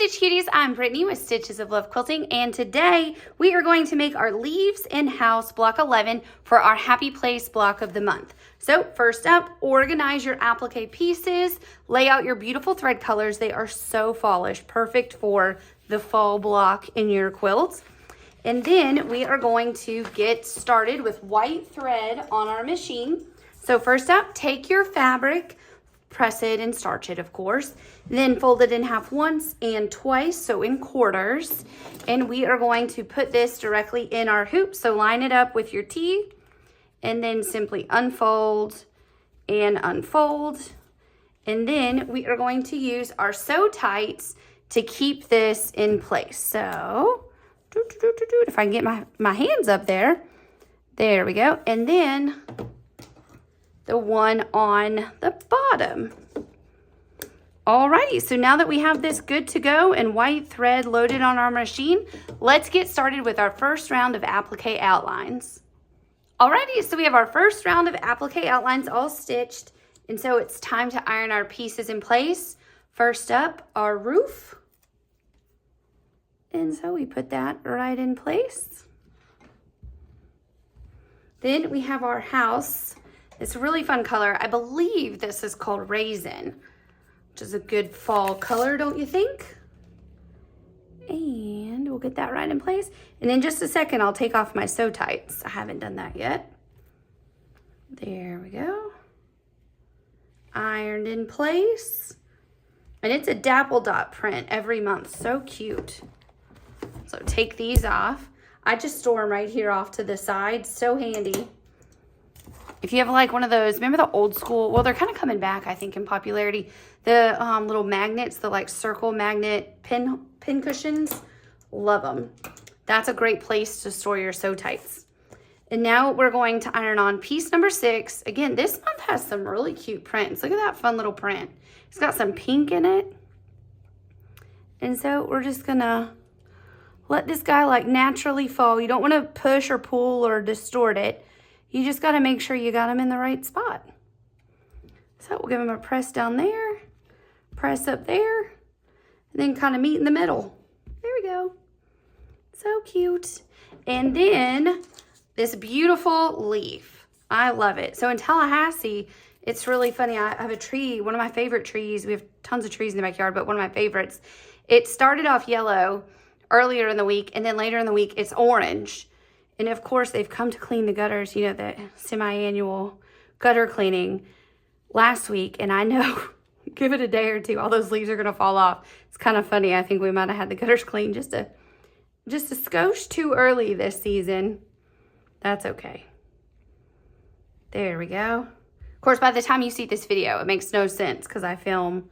Stitch Cuties, I'm Brittany with Stitches of Love Quilting, and today we are going to make our Leaves in House Block 11 for our Happy Place block of the month. So first up, organize your applique pieces, lay out your beautiful thread colors. They are so fallish, perfect for the fall block in your quilt. And then we are going to get started with white thread on our machine. So first up, take your fabric, press it and starch it, of course. Then fold it in half once and twice, so in quarters. And we are going to put this directly in our hoop. So line it up with your T and then simply unfold and unfold. And then we are going to use our sew tights to keep this in place. So if I can get my hands up there, there we go. And then the one on the bottom. Alrighty, so now that we have this good to go and white thread loaded on our machine, let's get started with our first round of applique outlines. Alrighty, so we have our first round of applique outlines all stitched, and so it's time to iron our pieces in place. First up, our roof. And so we put that right in place. Then we have our house. It's a really fun color. I believe this is called Raisin, which is a good fall color, don't you think? And we'll get that right in place. And in just a second, I'll take off my sew tights. I haven't done that yet. There we go. Ironed in place. And it's a dapple dot print every month. So cute. So take these off. I just store them right here off to the side. So handy. If you have like one of those, remember the old school, well, they're kind of coming back, I think, in popularity. The little magnets, the like circle magnet pin cushions, love them. That's a great place to store your sew tights. And now we're going to iron on piece number 6. Again, this month has some really cute prints. Look at that fun little print. It's got some pink in it. And so we're just gonna let this guy like naturally fall. You don't want to push or pull or distort it. You just got to make sure you got them in the right spot. So we'll give them a press down there, press up there, and then kind of meet in the middle. There we go. So cute. And then this beautiful leaf. I love it. So in Tallahassee, it's really funny. I have a tree, one of my favorite trees. We have tons of trees in the backyard, but one of my favorites. It started off yellow earlier in the week, and then later in the week, it's orange. And of course, they've come to clean the gutters, you know, the semi-annual gutter cleaning last week. And I know, give it a day or two, all those leaves are going to fall off. It's kind of funny. I think we might have had the gutters cleaned just a skosh too early this season. That's okay. There we go. Of course, by the time you see this video, it makes no sense because I film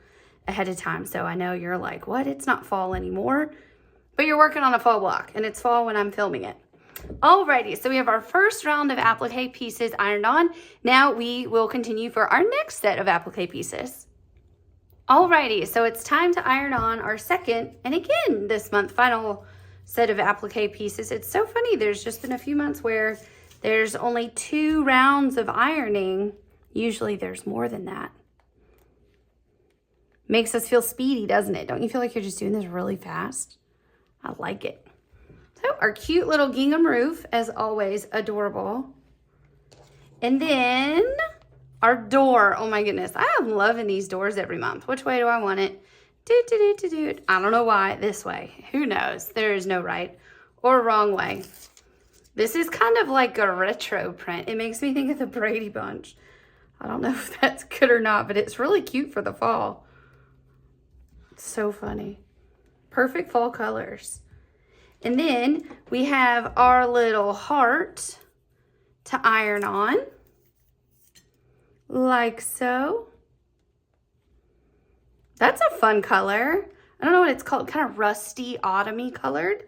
ahead of time. So I know you're like, what? It's not fall anymore. But you're working on a fall block, and it's fall when I'm filming it. Alrighty, so we have our first round of applique pieces ironed on. Now we will continue for our next set of applique pieces. Alrighty, so it's time to iron on our second, and again, this month, final set of applique pieces. It's so funny, there's just been a few months where there's only 2 rounds of ironing. Usually there's more than that. Makes us feel speedy, doesn't it? Don't you feel like you're just doing this really fast? I like it. So our cute little gingham roof, as always, adorable. And then our door. Oh my goodness, I am loving these doors every month. Which way do I want it? I don't know why. This way. Who knows? There is no right or wrong way. This is kind of like a retro print. It makes me think of the Brady Bunch. I don't know if that's good or not, but it's really cute for the fall. It's so funny. Perfect fall colors. And then we have our little heart to iron on, like so. That's a fun color. I don't know what it's called, kind of rusty, autumny colored.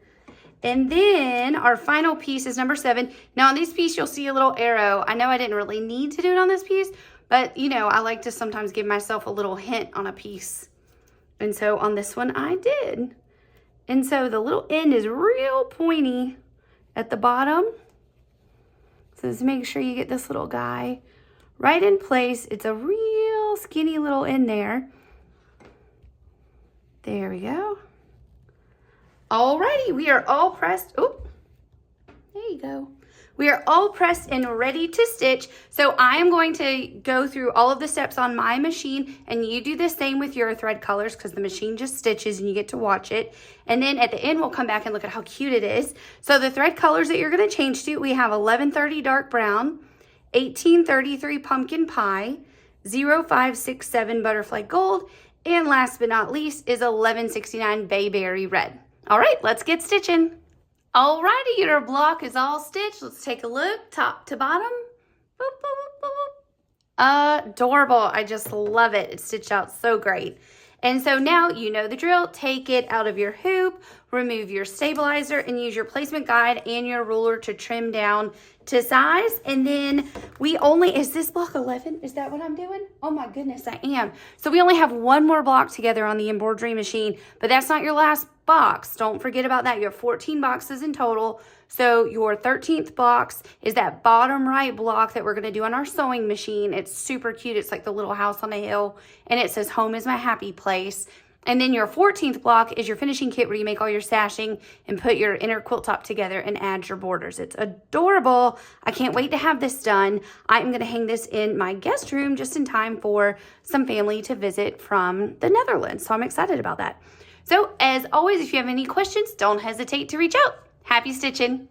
And then our final piece is number 7. Now on this piece, you'll see a little arrow. I know I didn't really need to do it on this piece, but you know, I like to sometimes give myself a little hint on a piece. And so on this one, I did. And so the little end is real pointy at the bottom. So just make sure you get this little guy right in place. It's a real skinny little end there. There we go. Alrighty, we are all pressed. Oh, there you go. We are all pressed and ready to stitch. So I am going to go through all of the steps on my machine, and you do the same with your thread colors because the machine just stitches and you get to watch it. And then at the end, we'll come back and look at how cute it is. So the thread colors that you're going to change to, we have 1130 dark brown, 1833 pumpkin pie, 0567 butterfly gold, and last but not least is 1169 bayberry red. All right, let's get stitching. Alrighty, your block is all stitched. Let's take a look, top to bottom. Boop, boop, boop, boop. Adorable. I just love it. It's stitched out so great. And so now you know the drill. Take it out of your hoop, remove your stabilizer, and use your placement guide and your ruler to trim down to size. And then we only, is this block 11? Is that what I'm doing? Oh my goodness, I am. So we only have one more block together on the embroidery machine, but that's not your last box. Don't forget about that. You have 14 boxes in total. So your 13th box is that bottom right block that we're going to do on our sewing machine. It's super cute. It's like the little house on a hill, and it says home is my happy place. And then your 14th block is your finishing kit where you make all your sashing and put your inner quilt top together and add your borders. It's adorable. I can't wait to have this done. I'm going to hang this in my guest room just in time for some family to visit from the Netherlands. So I'm excited about that. So as always, if you have any questions, don't hesitate to reach out. Happy stitching.